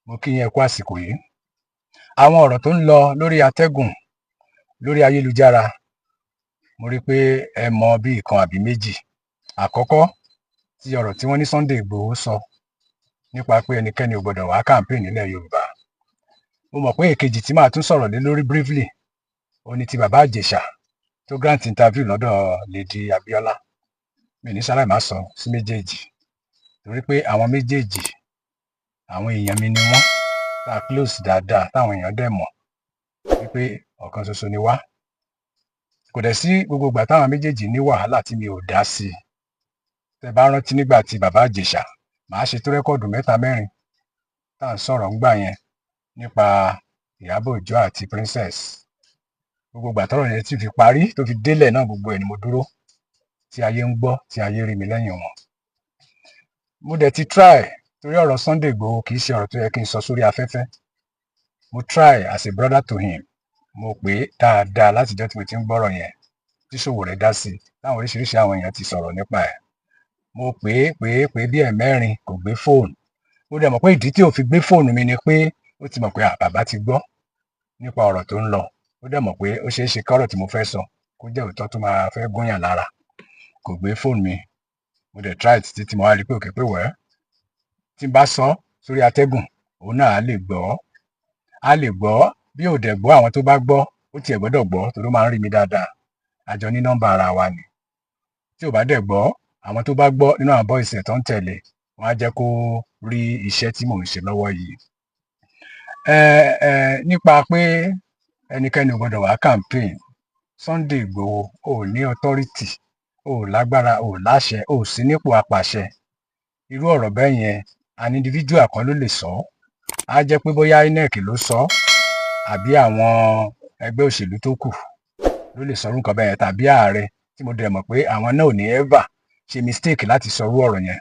Mo kí yín ẹ kú àsìkò yìí. Àwọn ọ̀rọ̀ tó ń lọ lórí atẹ́gùn lórí ayélujára, mo rí pé ẹ mọ bí ìkan àbí méjì. Àkọ́kọ́, ti ọ̀rọ̀ tí wọ́n ní Sunday Igboho sọ nípa pé ẹnikẹ́ni ò gbọdọ̀ wá campaign nílẹ̀ Yorùbá. Mo mọ̀ pé èkejì tí màá tún sọ̀rọ̀ lé lórí briefly, ó ní ti bàbá Ìjẹ̀ṣà tó grant interview lọ́dọ̀ Lady Abiola. Mi ní sáláì má sọ sí méjèèjì, torí pé àwọn méjèèjì àwọn èèyàn mi ni wọ́n, tá a close dáadáa, táwọn èèyàn dẹ̀ mọ̀ wípé ọ̀kan ṣoṣo ni wá. Kò dẹ̀ sí gbogbo ìgbà táwọn méjèèjì ní wàhálà tí mi ò dá sí i. Tẹ́ bá rántí nígbà tí bàbá Ìjẹ̀ṣà, màá ṣe tó rẹ́kọ̀dù 3-4 tá à ń sọ̀rọ̀ ńgbà yẹn nípa Ìyábọ̀ Òjó àti Princess. Gbogbo ìgbà tọ́rọ̀ yẹn tí fi parí tó fi délẹ̀ náà, gbogbo ẹ̀ ni mo dúró tí ayé ń gbọ́, tí ayé rí mi lẹ́yìn wọn. Mo dẹ̀ ti try, torí ọ̀rọ̀ Sunday Igboho kì í ṣe ọ̀rọ̀ tó yẹ kí n sọ sórí afẹ́fẹ́. Mo try as a brother to him. Mo pè é dáadáa látijọ́ tí mo ti ń gbọ́rọ̀ yẹn, tí Sowore dá sí i, táwọn oríṣiríṣi àwọn èèyàn ti sọ̀rọ̀ nípa ẹ̀. Mo pè é bí ẹ̀mẹ́rin kò gbé fóònù. Mo dẹ̀ mọ̀ pé ìdí tí ò fi gbé fóònù mi ni pé ó ti mọ̀ pé bàbá ti gbọ́ nípa ọ̀rọ̀ tó ń lọ. Ó dẹ̀ mọ̀ pé ó ṣeé ṣe kọ́rọ̀ tí mo fẹ́ sọ kó jẹ́ òótọ́ tó máa fẹ́ gúnyàn lára. Kò gbé fóònù mi. Mo dẹ̀ try títí tí mo wá rí pé òkè pé wẹ́ẹ́ tí n bá sọ sórí atẹ́gùn, òun náà á lè gbọ́. Á lè gbọ́. Bí ò dẹ̀ gbọ́, àwọn tó bá gbọ́, ó tiẹ̀ gbọ́dọ̀ gbọ́, torí ó máa ń rí mi dáadáa. A jọ ní nọ́mbà ara wa ni. Tí ò bá dẹ̀ gbọ́, àwọn tó bá gbọ́ nínú àwọn boys ẹ̀ tó ń tẹ̀lé, wọ́n á jẹ́ kó rí iṣẹ́ tí mò ń ṣe lọ́wọ́ yìí. Nípa pé ẹnikẹ́ni ò gbọdọ̀ wá campaign, Sunday Igboho ò ní authority, ò lágbára, ò láṣẹ, ò sí nípò apàṣẹ. Irú ọ̀rọ̀ bẹ́ẹ̀ yẹn, an individual kan ló lè sọ. Á jẹ́ pé bóyá INEC ló sọ, àbí àwọn ẹgbẹ́ òṣèlú tó kù ló lè sọrú nǹkan bẹ́ẹ̀ yẹn, tàbí ààrẹ, tí mo dẹ̀ mọ̀ pé àwọn náà ò ní ever ṣe mistake láti sọrú ọ̀rọ̀ yẹn.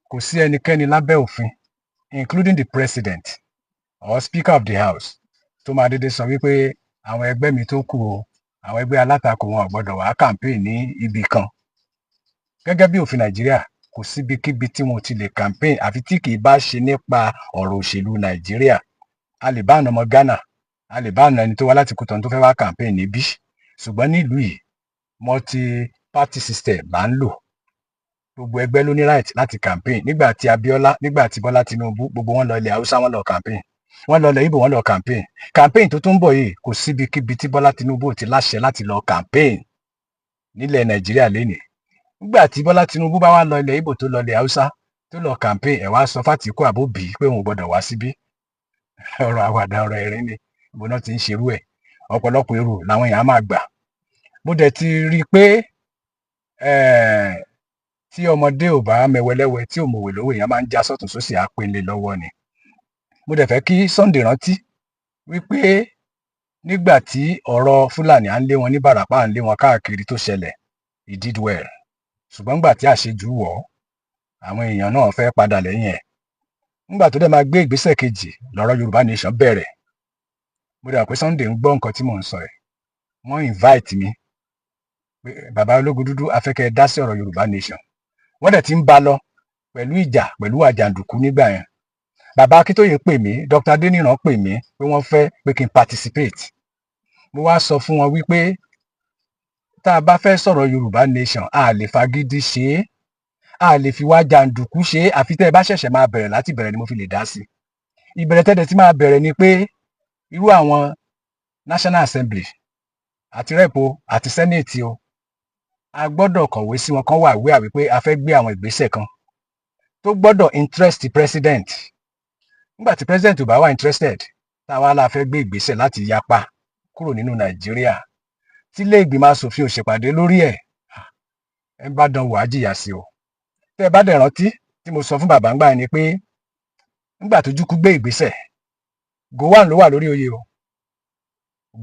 Kò sí ẹnikẹ́ni lábẹ́ òfin, including the president or speaker of the house, tó máa dédé sọ wípé àwọn ẹgbẹ́ mi tó kù o, àwọn ẹgbẹ́ alátakò wọn ò gbọdọ̀ wá campaign ní ibì kan. Gẹ́gẹ́ bí òfin Nàìjíríà, kò síbikíbi tí mo ti lè campaign àfi tí kì í bá ṣe nípa ọ̀rọ̀ òṣèlú Nàìjíríà. A lè bá ọmọ Ghana, a lè bá ẹni tó wá láti Kútọ̀nù tó fẹ́ wá campaign níbí. Ṣùgbọ́n nílùú yìí, multi-party system là ń lò. Gbogbo ẹgbẹ́ ló ní right láti campaign. Nígbà tí Abiola, nígbà tí Bọ́lá Tinubu, gbogbo wọn lọ ilẹ̀ Haúsá, wọn lọ campaign. Wọ́n lọ ilẹ̀ Ìgbò, wọn lọ campaign. Campaign tó tún ń bọ̀ yìí, kò síbikíbi tí Bọ́lá Tinubu ò ti láṣẹ láti lọ campaign nílẹ̀ Nàìjíríà lénìí. Nígbà tí Bọ́lá Tinubu bá wá lọ ilẹ̀ Ìgbò tó lọ ilẹ̀ Haúsá tó lọ campaign, ẹ̀ wá sọ f'Àtíkù àbóbì pé òun ò gbọdọ̀ wá síbí. Ọ̀rọ̀ àwàdà, ọ̀rọ̀ ẹ̀rín ni. Ibo náà ti ń ṣerú ẹ̀. Ọ̀pọ̀lọpọ̀ èrò làwọn èèyàn máa gbà. Mo dẹ̀ ti rí i pé tí ọmọdé ò bá mẹwẹlẹ́wẹ, tí ò mọ̀wé lówó, èèyàn máa ń já sọ́tùn sósì àpínlé lọ́wọ́ ni. Mo dẹ̀ fẹ́ kí Sunday rántí wípé nígbà tí ọ̀rọ̀ Fúlàní à ń lé wọn ní Bàràpá, à ń lé wọn káàkiri tó ṣẹlẹ̀, he did well. Ṣùgbọ́n nígbà tí àṣejù wọ̀, àwọn èèyàn náà fẹ́ padà lẹ́yìn ẹ̀. Nígbà tó dẹ̀ máa gbé ìgbésẹ̀ kejì, lọ́rọ̀ Yorùbá Nation bẹ̀rẹ̀. Mo dẹ̀ mọ̀ pé Sunday ń gbọ́ nǹkan tí mò ń sọ ẹ̀. Wọ́n invite mi pé bàbá ológun dúdú, a fẹ́ kẹ́ ẹ dá sí ọ̀rọ̀ Yorùbá Nation. Wọ́n dẹ̀ ti ń bá lọ pẹ̀lú ìjà, pẹ̀lú àjàǹdùkú nígbà yẹn. Bàbá Akíntóyè pè mí, Dr. Adéníran pè mí pé wọ́n fẹ́ pé kí n participate. Mo wá sọ fún wọn wípé tá a bá fẹ́ sọ̀rọ̀ Yorùbá Nation, a lè fagídí ṣe é, a lè fi wá jàǹdùkú ṣe é, àfi tẹ́ ẹ bá ṣẹ̀ṣẹ̀ máa bẹ̀rẹ̀ láti bẹ̀rẹ̀ ni mo fi lè dá sí. Ìbẹ̀rẹ̀ tẹ́lẹ̀ tí máa bẹ̀rẹ̀ ni pé irú àwọn National Assembly àti Rep àti Senate o, a gbọ́dọ̀ kọ̀wé sí wọn, kan wà wíwà wípé a fẹ́ gbé àwọn ìgbésẹ̀ kan tó gbọ́dọ̀ interest president. Nígbà tí president ò bá wà interested, táwa la fẹ́ gbé ìgbésẹ̀ láti yapa kúrò nínú Nàìjíríà, tí ilé ìgbìmọ̀ aṣòfin ò ṣèpàdé lórí ẹ̀, ẹ bá dán wò á jìyà sí o. Tẹ́ ẹ bá dẹ̀ rántí tí mo sọ fún bàbá ńgbà yẹn ni pé nígbà tó Ojukwu gbé ìgbésẹ̀, Gowon ló wà lórí oyè o.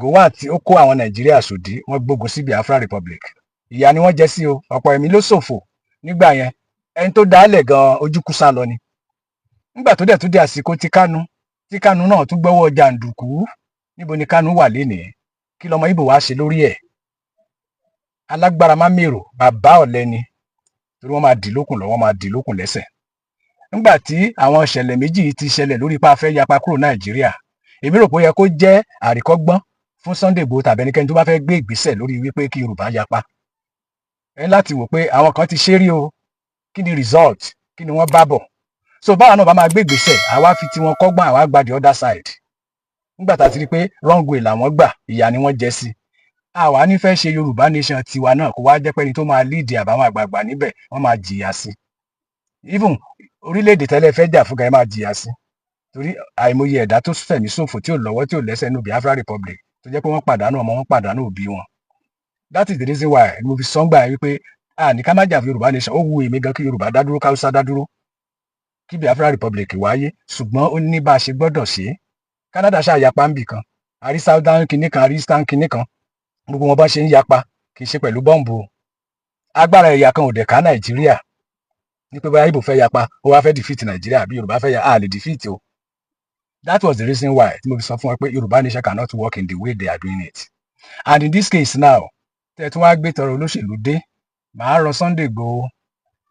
Gowon tí ó kó àwọn Nàìjíríà sòdí, wọ́n gbógun sí Biafra Republic. Ìyà ni wọ́n jẹ sí o, ọ̀pọ̀ ẹ̀mí ló ṣòfò nígbà yẹn. Ẹni tó dálẹ̀ gan Ojukwu sá lọ ni. Nígbà tó dẹ̀ tún dé àsìkò tí Kánú náà tún gbọ́wọ́ jàǹdùkú, níbo ni Kánú wà lénìí? Kí lọmọ Ìgbò wá ṣe lórí ẹ̀? Alágbára má mèrò, bàbá ọ̀lẹ ni, torí wọ́n máa dì lókùn lọ́wọ́, máa dì lókùn lẹ́sẹ̀. nígbà tí àwọn ìṣẹ̀lẹ̀ méjì yìí ti ṣẹlẹ̀ lórí ipa fẹ́ yapa kúrò Nàìjíríà, èmi rò pé ó yẹ kó jẹ́ àríkọ́gbọ́n fún Sunday Igboho tàbí ẹnikẹ́ni tó bá fẹ́ gbé ìgbésẹ̀ lórí wípé kí Yorùbá yapa. Ẹ láti wò pé àwọn kan ti ṣe rí o, kí ni result, kí ni wọ́n bá bọ̀. So báwa náà bá máa gbé ìgbésẹ̀, àwa fi tiwọn kọ́gbọ́n, àwa gba the other side. Nígbà tá a ti rí pé wrong way làwọn gbà, ìyà ni wọ́n jẹ sí. Àwa ní fẹ́ ṣe Yorùbá nation tiwa náà kó wá jẹ́ pé ẹni tó máa lead àbáwọn àgbààgbà níbẹ̀ wọ́n máa jìyà sí. Even orílẹ̀-èdè tẹ́lẹ̀ fẹ́ jà fún gan ẹ máa jìyà sí. Torí àìmọye ẹ̀dá tó fẹ̀mí ṣòfò tí ò lọ́wọ́ tí ò lẹ́sẹ̀ nínú Biafra Republic tó jẹ́ pé wọ́n pàdánù ọmọ wọn pàdánù òbí wọn. That is the reason why mo fi sọ́ngbà wípé ní ká má jà fún Yorùbá nation. Ó wu èmi gan kí Yorùbá dá dúró, káwúsá dá dúró, kí Biafra Republic wáyé, ṣùgbọ́n ó ní bá a ṣe gbọ́dọ̀ ṣe é. Canada ṣáà yapa ń bì kan, àrí southern kinní kan, àrí eastern kinní kan, gbogbo wọn bá ṣe ń yapa kì í ṣe pẹ̀lú bọ́ǹbù o. Agbára ẹ̀yà kan ò dẹ̀ ká Nàìjíríà ní pé bóyá Ìgbò fẹ́ yapa ó wá fẹ́ defeat Nàìjíríà bí Yorùbá fẹ́ lè defeat o. That was the reason why tí mo fi sọ fún wọn pé Yorùbá nation cannot work in the way they are doing it. And in this case now, tẹ́ tún wá gbé tọrọ olóṣèlú dé, màá rọ Sunday Igboho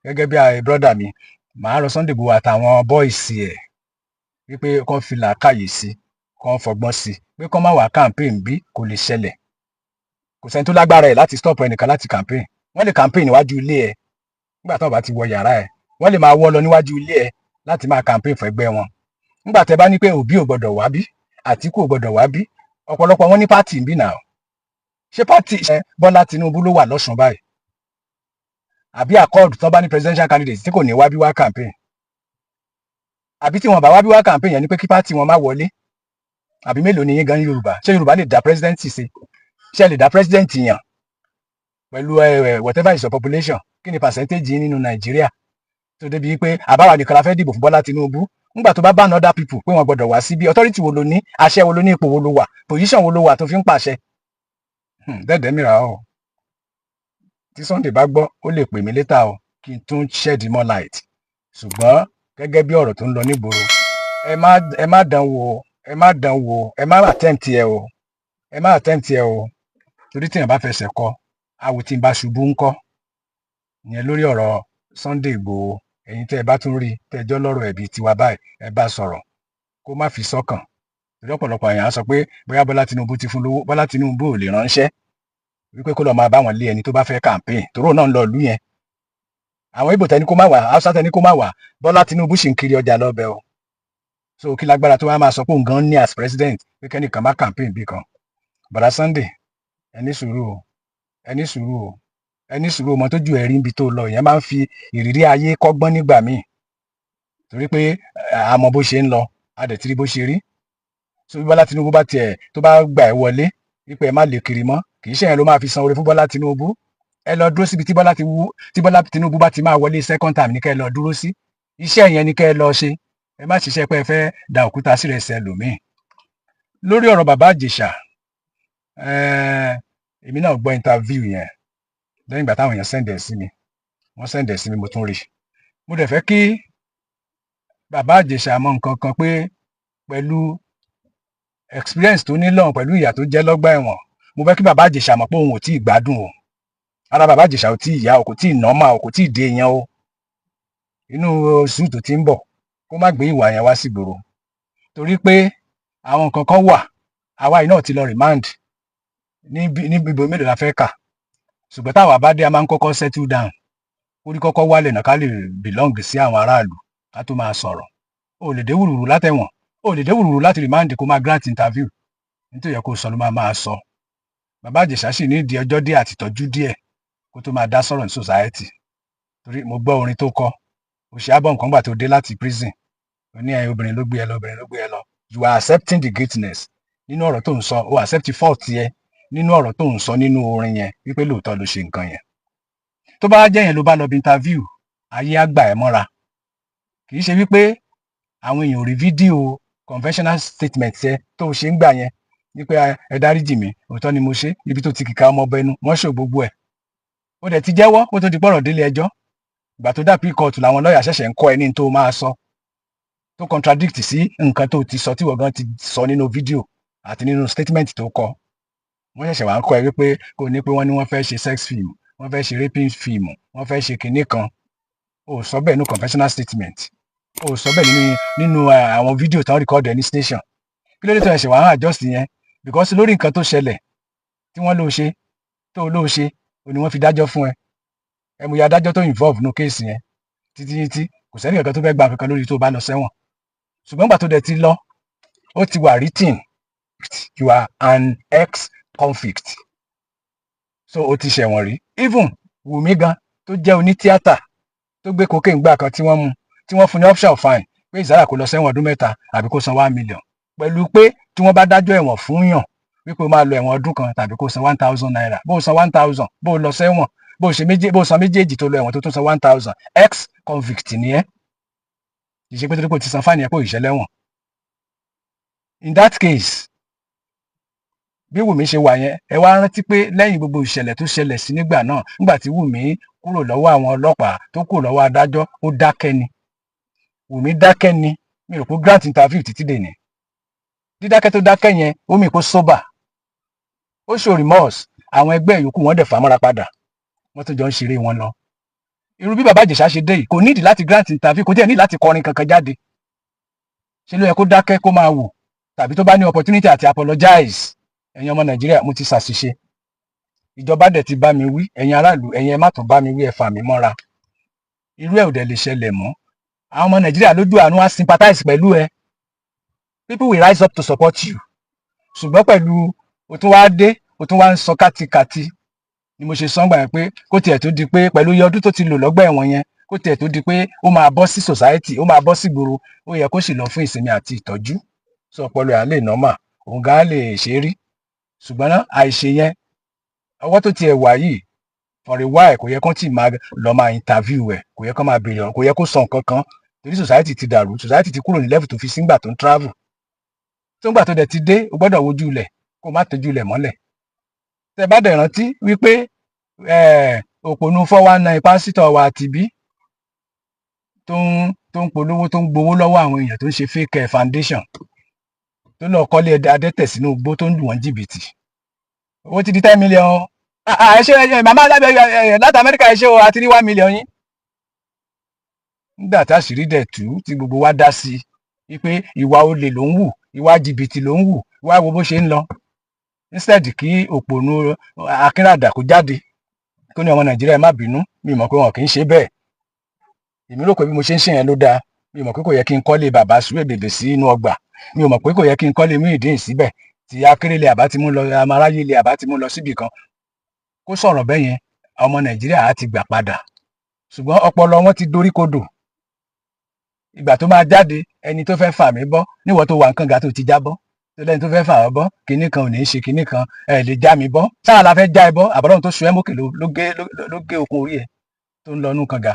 gẹ́gẹ́ bí brother mi, màá rọ Sunday Igboho àtàwọn boys ẹ̀ wípé kán fi làákàyè sí, kán fọgbọ́n sí, pé kán má wá campaign bí kò lè ṣẹlẹ̀. Kò sẹ́ni tó lágbára ẹ̀ láti stop ẹnìkan láti campaign. Wọ́n lè campaign níwájú ilé ẹ̀ nígbà tó bá ti wọ yàrá ẹ̀. Wọ́n lè máa wọ́ lọ níwájú ilé ẹ̀ láti máa campaign fún ẹgbẹ́ wọn. Nígbà tẹ́ bá ní pé Obi ò gbọdọ̀ wá bí, Àtíkù ò gbọdọ̀ wá bí, ọ̀pọ̀lọpọ̀ wọn ní pátì ń bí náà. Ṣé pátì Bọ́lá Tinubu ló wà lọ́sùn báyìí? Àbí Accord tó bá ní presidential candidate tí kò ní wá bí wá campaign? Àbí tí wọn bá wá bí wá campaign yẹn ni pé kí pátì wọn má wọlé? Àbí mélòó ni yín gan Yorùbá? Ṣé Yorùbá lè dá presidency ṣe? Ṣé ẹ lè dá president yàn pẹ̀lú whatever is your population? Kí ni percentage yín nínú Nàìjíríà? Tó débi pé àbáwá nìkan la fẹ́ dìbò fún Bọ́lá Tinubu. Nígbà tó bá ban other people pé wọ́n gbọ́dọ̀ wá síbi, authority wo ló ní, àṣẹ wo ló ní, ipò wo ló wà, position wo ló wà tó fi ń pàṣẹ? Dẹ́dẹ́ mìíràn o. Tí Sunday bá gbọ́ ó lè pè mí later o kí n tún shed more light. Ṣùgbọ́n gẹ́gẹ́ bí ọ̀rọ̀ tó ń lọ nígboro, ẹ má dán wò, ẹ má dán wò, ẹ má attempt ẹ o, ẹ má attempt ẹ o. Torí tí èèyàn bá fẹsẹ̀ kọ, àwò tí ń bá ṣubú ń kọ́. Ìyẹn lórí ọ̀rọ̀ Sunday Igboho. Ẹ̀yin tẹ́ ẹ bá tún rí tẹ́jọ́ lọ́rọ̀ ẹ̀bí tiwa báyìí, ẹ bá sọ̀rọ̀ kó má fi sọ́kàn. Torí ọ̀pọ̀lọpọ̀ èèyàn á sọ pé bóyá Bọ́lá Tinubu ti fún lówó, Bọ́lá Tinubu ò lè ránṣẹ́ wípé kó lọ máa bá wọn lé ẹni tó bá fẹ́ campaign, torí náà ń lọ ìlú yẹn. Àwọn Ìgbò tẹni kó má wà, Hausa tẹni kó má wà, Bọ́lá Tinubu sì ń kiri ọjà lọ́bẹ̀ o. So kí lágbára tó wá máa sọ pé òun gan ní as president pé kẹ́nìkan má campaign bí kan. Bàdá Sunday, ẹ ní sùúrù o, ẹ ní sùúrù o, ẹ ní sùúrù o. Ọmọ tó ju ẹ̀rí níbi tó lọ ìyẹn máa ń fi ìrírí ayé kọ́gbọ́n nígbà míì. Torí pé a mọ bó ṣe ń lọ, a dẹ̀ ti rí bó ṣe rí. So bí Bọ́lá Tinubu bá tiẹ̀ tó bá gbà ẹ́ wọlé wípé ẹ má lè kiri mọ́, kì í ṣe yẹn ló máa fi san oore fún Bọ́lá Tinubu. Ẹ lọ dúró síbi tí Bọ́lá Tinubu bá ti máa wọlé second time ní kẹ́ ẹ lọ dúró sí. Iṣẹ́ yẹn ni kẹ́ ẹ lọ ṣe. Ẹ má ṣiṣẹ́ pé ẹ fẹ́ da òkúta sí rẹ̀ sẹ́lòmíì. Lórí ọ̀rọ̀ bàbá Ìjẹ̀ṣà, èmi náà gbọ́ interview yẹn lẹ́yìn ìgbà táwọn èèyàn send ẹ̀ sí mi. Wọ́n send ẹ̀ sí mi, mo tún rí. Mo dẹ̀ fẹ́ kí bàbá Ìjẹ̀ṣà mọ nǹkan kan pé pẹ̀lú experience tó ní lọ́hùn, pẹ̀lú ìyà tó jẹ́ lọ́gbà ẹ̀wọ̀n, mo fẹ́ kí bàbá Ìjẹ̀ṣà mọ̀ pé òun ò tí ì gbádùn o. Ara bàbá Ìjẹ̀ṣà ò tí ì yá o, kò tí ì normal o, kò tí ì dé èèyàn o. Inú oṣù tó ti ń bọ̀ kó má gbé ìwà yẹn wá sí ìgboro. Torí pé àwọn nǹkan kan wà, àwa yìí náà ti lọ remand ní ibo mélòó la fẹ́ kà. Ṣùgbọ́n táwa bá dé a máa ń kọ́kọ́ settle down. Orí kọ́kọ́ wálẹ̀ náà ká lè belong sí àwọn aráàlú ká tó máa sọ̀rọ̀. O lè dé wùrùwùrù látẹ̀wọ̀n, o lè dé wùrùwùrù láti remand kó máa grant interview. Nítorí yẹ kó sọ ló máa sọ. Bàbá Ìjẹ̀ṣà sì ní ìdí ọjọ́ díẹ̀ àti ìtọ́jú díẹ̀ kó tó máa dá sọ̀rọ̀ ní society. Torí mo gbọ́ orin tó kọ, òṣì àbọ̀ nǹkan gbà tó dé láti prison. Ó ní obìnrin ló gbé ẹ lọ, obìnrin ló gbé ẹ lọ. You are accepting the greatness nínú ọ̀rọ̀ tó ń sọ, o accept fault yẹ nínú ọ̀rọ̀ tó ń sọ nínú orin yẹn wípé lóòótọ́ ló ṣe nǹkan yẹn. Tó bá jẹ́ yẹn ló bá lọ bí interview, ayé á gbà ẹ́ mọ́ra. Kì í ṣe wípé àwọn èèyàn ò rí fídíò conventional statement yẹ tó ṣe ń gbà yẹn wípé ẹ dáríjì mí, òótọ́ ni mo ṣe, ibi tó ti kìka ọmọ ọba ẹnu wọ́n ṣò gbogbo ẹ̀. Ó dẹ̀ ti jẹ́wọ́ kó tó di pọ̀rọ̀ délé ẹjọ́. Ìgbà tó dà pre-court làwọn lọ́ọ̀yà ṣẹ̀ṣẹ̀ ń kọ́ ẹ ní tó máa sọ tó contradict sí nǹkan tó ti sọ tí wọ́n gan ti sọ nínú fídíò àti nínú statement tó kọ. Wọ́n ṣẹ̀ṣẹ̀ wá ń kọ́ ẹ wípé kò ní pé wọ́n ní wọ́n fẹ́ ṣe sex film, wọ́n fẹ́ ṣe raping film, wọ́n fẹ́ ṣe kinní kan. O sọ bẹ́ẹ̀ ní confessional statement. ó sọ bẹ́ẹ̀ nínú àwọn fídíò tán rìkọ́dù ẹ̀ ní station. Kí ló dé tó ẹ̀ṣẹ̀ wàá adjust yẹn? Because lórí nǹkan tó ṣẹlẹ̀ tí wọ́n ló ṣe tó ló ṣe ò ní wọ́n fi dájọ́ fún ẹ. Ẹ mọ̀ iye adájọ́ tó involve nínú kéèsì yẹn títí kò sẹ́ni kankan tó fẹ́ gba kankan lórí tó bá lọ sẹ́wọ̀n. Ṣùgbọ́n gbà tó dẹ̀ ti lọ, ó ti wà written, you are an ex-convict. So ó ti ṣẹ̀wọ̀n rí. Even Wùmí gan tó jẹ́ onítíátà tó gbé cocaine gbà kan tí wọ́n fún ní option fine pé ìsára kó lọ sẹ́wọ̀n ọdún mẹ́ta àbí kó san 1 million. Pẹ̀lú pé tí wọ́n bá dájọ́ ẹ̀wọ̀n fún yàn wípé ó máa lọ ẹ̀wọ̀n ọdún kan tàbí kó san 1,000 naira. Bó san 1,000, bó lọ sẹ́wọ̀n, bó san méjèèjì tó lọ ẹ̀wọ̀n tó tún san 1,000, ex-convict ni ẹ́. Kì í ṣe pé torí pé ó ti san fine yẹn pé ò ìṣẹ́ lẹ́wọ̀n. In that case, bí Wùmí ṣe wà yẹn, ẹ wá rántí pé lẹ́yìn gbogbo ìṣẹ̀lẹ̀ tó ṣẹlẹ̀ sí nígbà náà, nígbà tí Wùmí kúrò lọ́wọ́ àwọn ọlọ́pàá tó kúrò lọ́wọ́ adájọ́, ó dákẹ́ ni. Wùmí dákẹ́ ni. Mi rò pé grant interview títí dèní. Dídákẹ́ tó dákẹ́ yẹn ó mì kó sober. Ó show remorse. Àwọn ẹgbẹ́ yòókù wọ́n dẹ̀ fà mọ́ra padà. Wọ́n tó jọ ń ṣeré wọn lọ. Irú bí bàbá Ìjẹ̀ṣà ṣe dé yìí, kò nídìí láti grant interview, kò díẹ̀ ní láti kọrin kankan jáde. Ṣé ló yẹ kó dákẹ́ kó máa wò? Tàbí tó bá ní opportunity àti apologize. Ẹ̀yin ọmọ Nàìjíríà, mo ti ṣàṣìṣe. Ìjọba dẹ̀ ti bá mi wí, ẹ̀yin aráàlú, ẹ̀yin ẹ má tún bá mi wí, ẹ fà mí mọ́ra. Irú ẹ̀ ò dẹ̀ lè ṣẹlẹ̀ mọ́. Àwọn ọmọ Nàìjíríà lójú àánú á sympathize pẹ̀lú ẹ. People will rise up to support you. Ṣùgbọ́n pẹ̀lú o tún wá dé, o tún wá ń sọ kátikàti ni mo ṣe sọ gbà yẹn pé kó tiẹ̀ tó di pé pẹ̀lú iye ọdún tó ti lò lọ́gbà ẹ̀wọ̀n yẹn, kó tiẹ̀ tó di pé ó máa bọ́ sí society, ó máa bọ́ sí gbòòrò, ó yẹ kó sì lọ fún ìsinmi àti ìtọ́jú. Sọ ọpọlọ ẹ̀ á lè nọ́mà, òun gan á lè ṣe rí. Ṣùgbọ́n náà àìṣe yẹn, ọwọ́ tó tiẹ̀ wà yìí for a while kò yẹ kó tì máa lọ máa interview ẹ̀, kò yẹ kó máa béèrè ọ̀rọ̀, kò yẹ kó sọ nǹkan kan torí society ti dàrú, society ti kúrò ní level tó fi sígbà tó ń travel. Tó ń gbà tó dẹ̀ ti dé, o gbọ́dọ̀ wojú ilẹ̀ kó má tójú ilẹ̀ mọ́lẹ̀. Tẹ bá dẹ̀ rántí wípé òpònú 419 pásítọ̀ wa Tìbí tó ń polówó tó ń gbowó lọ́wọ́ àwọn èèyàn tó ń ṣe fake foundation tó lọ kọ́lé adẹ́tẹ̀ sínú igbó tó ń lù wọ́n jìbìtì. Owó ti di 10 million. Ẹ ṣe màmá láti Amẹ́ríkà ẹ ṣe o, àti rí 1 million yín. Nígbà táṣìírí dẹ̀ tú tí gbogbo wa dá sí i pé ìwà olè ló ń wù, ìwà jìbìtì ló ń wù, wá wo bó ṣe ń lọ. Instead kí òpònú Akínràdà kó jáde kó ní ọmọ Nàìjíríà má bínú, mi mọ̀ pé wọn kì í ṣe bẹ́ẹ̀. Èmi rò pé bí mo ṣe ń ṣe yẹn ló dáa. Mi mọ̀ pé kò yẹ kí n kọ́lé bàbá Suebebe sí inú ọgbà. Mi ò mọ̀ pé kò yẹ kí n kọ́lé Muyideen síbẹ̀ tí Akérèlé àbá ti mú lọ, Amáráyélé àbá ti mú lọ síbì kan. Kó sọ̀rọ̀ bẹ́ẹ̀ yẹn, ọmọ Nàìjíríà á ti gbà padà. Ṣùgbọ́n ọpọlọ wọn ti dorí kodò. Ìgbà tó máa jáde, ẹni tó fẹ́ fà mí bọ́, níwọ̀ tó wà nǹkan ga tó ti jábọ́. Tó lẹ́ni tó fẹ́ fà ọ́ bọ́, kinní kan ò ní í ṣe kinní kan, ẹ lè já mi bọ́. Sáà la fẹ́ já ẹ bọ́, àbọ̀dọ́run tó so ẹ́ mókè ló gé okun orí ẹ tó ń lọ nú kan ga.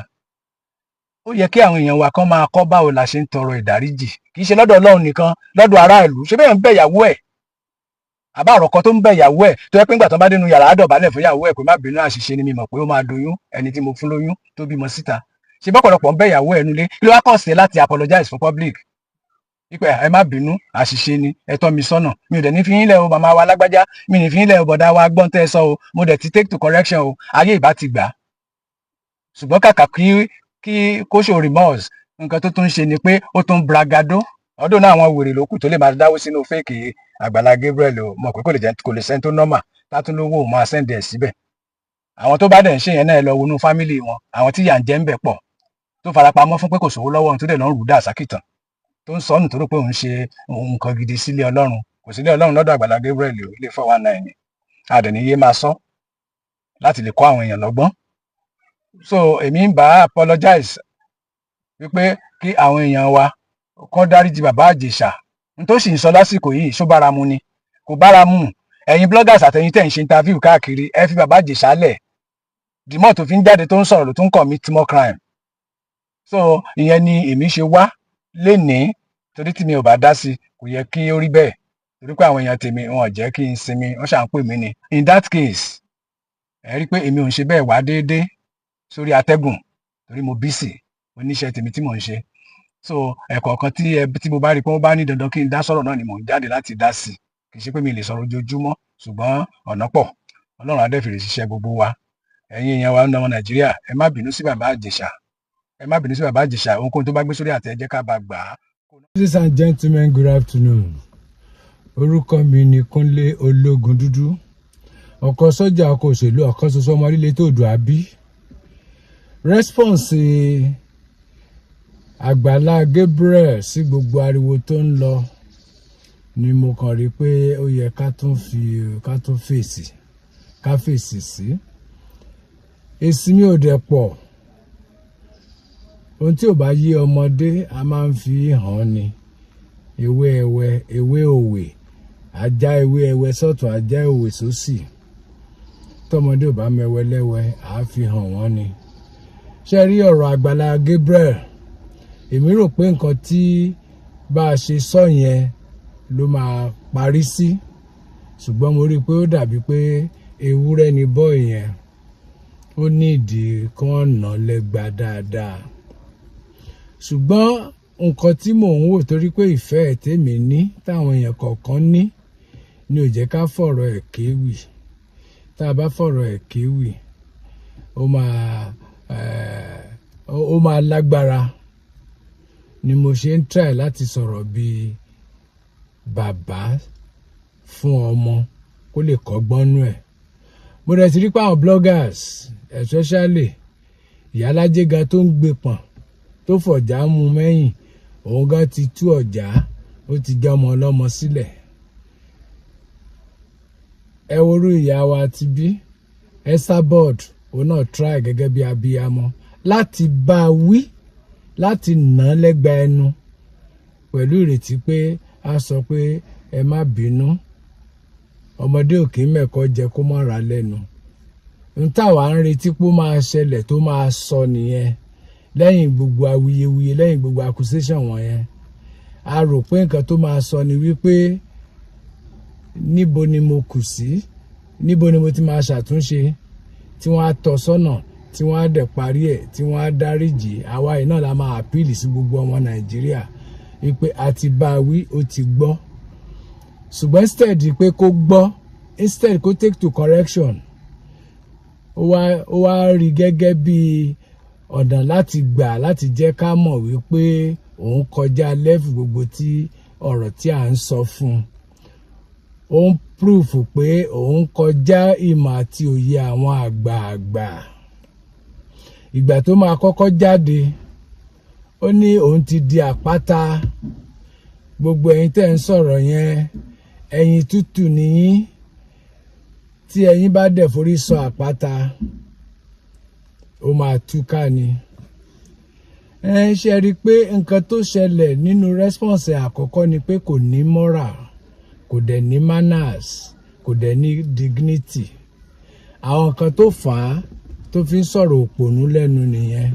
Ó yẹ kí àwọn èèyàn wa kan máa kọ́ báwo la ṣe ń tọrọ ìdáríjì. Kì í ṣe lọ́dọ̀ Ọlọ́run nìkan, lọ́dọ̀ aráàlú. Ṣé bẹ́ẹ̀ ń bẹ̀ ìyàwó ẹ̀? Àbá ọ̀rọ̀ kan tó ń bẹ̀ ìyàwó ẹ̀ tó yẹ pé ńgbà tó bá dénú yàrá àdọ̀bálẹ̀ fún ìyàwó ẹ̀ pé má bínú, àṣìṣe ni mi mọ̀ pé ó máa doyún ẹni tí mo fún lóyún tó bímọ síta. Ṣé bọ́pọ̀lọpọ̀ ń bẹ̀ ìyàwó ẹ̀ nulẹ̀? Kí ló wá kàn sí láti apologize for public? Wípé ẹ má bínú, àṣìṣe ni, ẹ tọ́ mi sọ́nà. Mi ò dẹ̀ ní fi yín lẹ̀ o màmá wa lágbájá, mi ní fi yín lẹ̀ o bọ̀dá wa gbọ́n tẹ́ ẹ sọ o, mo dẹ̀ ti take to correction o, ayé ìbá ti gbà. Ṣùgbọ́n kàkà kí kó show remorse, nǹkan tó tún ṣe ni pé ó tún bragado. Ọdún náà àwọn wèrè lókù tó lè máa dáwó sínú fake Àgbàlá Gabriel o, mọ̀ pé kò lè sẹ́ni tó normal tátún lówó ò máa send ẹ̀ síbẹ̀. Àwọn tó bá dẹ̀ ń ṣe yẹn náà lọ wọnú fámìlì wọn, àwọn tí yà ń jẹ́ ń bẹ̀ pọ̀ tó farapamọ́ fún pé kò sówó lọ́wọ́ tó dẹ̀ lọ́n rù dà sákìtàn tó ń sọnù tó rò pé òun ṣe nǹkan gidi sílé Ọlọ́run. Kò sílé Ọlọ́run lọ́dọ̀ Àgbàlá Gabriel o, ilé 419 ni. Àdẹ̀níyé máa sọ láti lè kọ́ àwọn èèyàn lọ́gbọ́n. So èmi ń bá apologize wípé kí àwọn èèyàn wa kán dáríjì bàbá Ìjẹ̀ṣà. N tó sì ń sọ lásìkò yìí ṣó bára mu ni? Kò bára mu. Ẹ̀yin bloggers àtẹ̀yin tẹ̀ ń ṣe interview káàkiri, ẹ fi bàbá Ìjẹ̀ṣà lẹ̀. Dìmọ́ tó fi ń jáde tó ń sọ̀rọ̀ ló tún commit more crime. So ìyẹn ni èmi ṣe wá lénìí, torí tí mi ò bá dá sí kò yẹ kí ó rí bẹ́ẹ̀, torí pé àwọn èèyàn tèmi wọn ò jẹ́ kí n sinmi, wọ́n ṣà ń pè mí ni. In that case, ẹ rí pé èmi ò ń ṣe bẹ́ẹ̀ wá déédéé sórí atẹ́gùn torí mo busy, mo níṣẹ́ tèmi tí mò ń ṣe. So ẹ̀kọ̀ọ̀kan tí mo bá rí pé wọ́n bá ní dandan kí n dá sọ̀rọ̀ náà ni mò ń jáde láti dá sí. Kì í ṣe pé mi lè sọ̀rọ̀ ojoojúmọ́, ṣùgbọ́n ọ̀nà pọ̀. Ọlọ́run á dẹ̀ fèrè ṣiṣẹ́ gbogbo wa. Ẹ̀yin èèyàn wa ọmọ Nàìjíríà, ẹ má bínú sí bàbá Ìjẹ̀ṣà. ẹ má bínú sí bàbá Ìjẹ̀ṣà, ohunkóhun tó bá gbé sórí àtẹ ẹ jẹ́ ká bá gbà á. Ladies and gentlemen, good afternoon. Orúkọ mi ni Kúnlé Ológundúdú. Ọkọ sọ́jà, ọkọ òṣèlú, ọ̀kan ṣoṣo ọmọ líle tó dùn àbí. Response Àgbàlá Gabriel sí gbogbo ariwo tó ń lọ ni mo kàn rí pé ó yẹ ká tún fèsì sí. Èsì mi ò dẹ̀ pọ̀. Ohun tí ò bá yé ọmọdé a máa ń fi hàn ni. Ewé òwe, ajá ewé ẹwẹ sọ́tún, ajá òwe sósì. Tọ́mọdé ò bá mẹwẹ lẹ́wẹ́ àá fi hàn wọ́n ni. Ṣé rí ọ̀rọ̀ Àgbàlá Gabriel? Èmi rò pé nǹkan tí bá a ṣe sọ yẹn ló máa parí sí. Ṣùgbọ́n mo rí i pé ó dàbí pé ewúrẹ́ ni bọ́ọ̀ yẹn. Ó ní ìdí kan nà lẹ́gba dáadáa. Ṣùgbọ́n nǹkan tí mò ń wò torí pé ìfẹ́ tèmi ní táwọn èèyàn kọ̀ọ̀kan ní ni ò jẹ́ ká fọ̀rọ̀ ẹ̀ kéwì. Tá a bá fọ̀rọ̀ ẹ̀ kéwì ó máa lágbára ni mo ṣe ń try láti sọ̀rọ̀ bí bàbá fún ọmọ kó lè kọ́gbọ́n nú ẹ̀. Mo dẹ̀ ti rí pé àwọn bloggers especially Ìyálájé gan tó ń gbé pọ̀n tó fọ̀já mú mẹ́yìn, òun gan ti tú ọ̀já, ó ti já ọmọ ọlọ́mọ sílẹ̀. Ẹ worú ìyá wa ti bí Esabod, òun náà try gẹ́gẹ́ bí abiyamọ láti bá a wí, láti nà án lẹ́gba ẹnu pẹ̀lú ìrètí pé a sọ pé ẹ má bínú, ọmọdé ò kì í mẹ́kọ̀ọ́ jẹ kó má ra lẹ́nu. N táwa ń retí pé ó máa ṣẹlẹ̀ tó máa sọ nìyẹn. Lẹ́yìn gbogbo awuyewuye, lẹ́yìn gbogbo accusation wọ̀nyẹn, a rò pé nǹkan tó máa sọ ni wípé níbo ni mo kù sí, níbo ni mo ti máa ṣàtúnṣe, tí wọ́n á tọ́ sọ́nà, tí wọ́n á dẹ̀ parí ẹ̀, tí wọ́n á dáríjì. Àwa yìí náà la máa àpíìlì sí gbogbo ọmọ Nàìjíríà wípé a ti bá a wí, ó ti gbọ́. Ṣùgbọ́n instead pé kó gbọ́, instead kó take to correction, ó wá rí gẹ́gẹ́ bí ọ̀nà láti gbà láti jẹ́ ká mọ̀ wípé òun kọjá level gbogbo tí ọ̀rọ̀ tí à ń sọ fún. Ó ń proof pé òun kọjá ìmọ̀ àti òye àwọn àgbààgbà. Ìgbà tó máa kọ́kọ́ jáde, ó ní òun ti di àpáta. Gbogbo ẹ̀yin tẹ́ ń sọ̀rọ̀ yẹn, ẹ̀yin tútù nìyí. Tí ẹ̀yin bá dẹ̀ forí sọ àpáta, ó máa túká ni. Ṣe rí i pé nǹkan tó ṣẹlẹ̀ nínú response àkọ́kọ́ ni pé kò ní moral, kò dẹ̀ ní manners, kò dẹ̀ ní dignity. Àwọn nǹkan tó fà á tó fi ń sọ̀rọ̀ òpònú lẹ́nu nìyẹn.